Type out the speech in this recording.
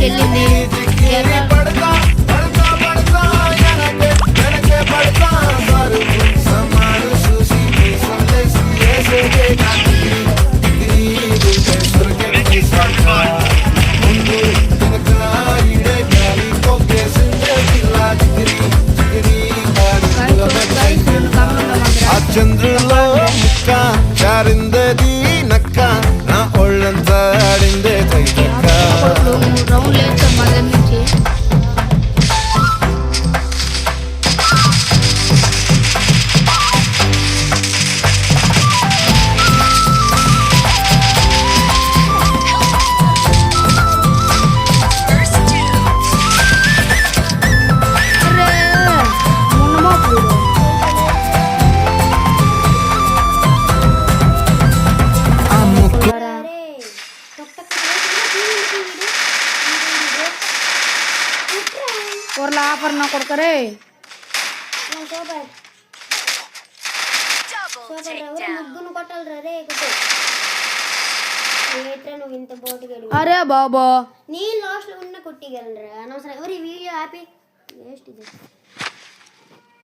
వెళ్ళింది చంద్రులో ముక్క చారిందది నక్క నా ఒళ్ళంతా ఆడిందే తైతక్క రౌండ్ లేదు మధ్య నుంచి ఆపర్ణ కొడుకరే అరే బాబా నీ లాస్ట్ లో ఉన్న కొట్టిగలరా అనవసరం ఎవరి వీడియో ఆపి వేస్ట్ ఇది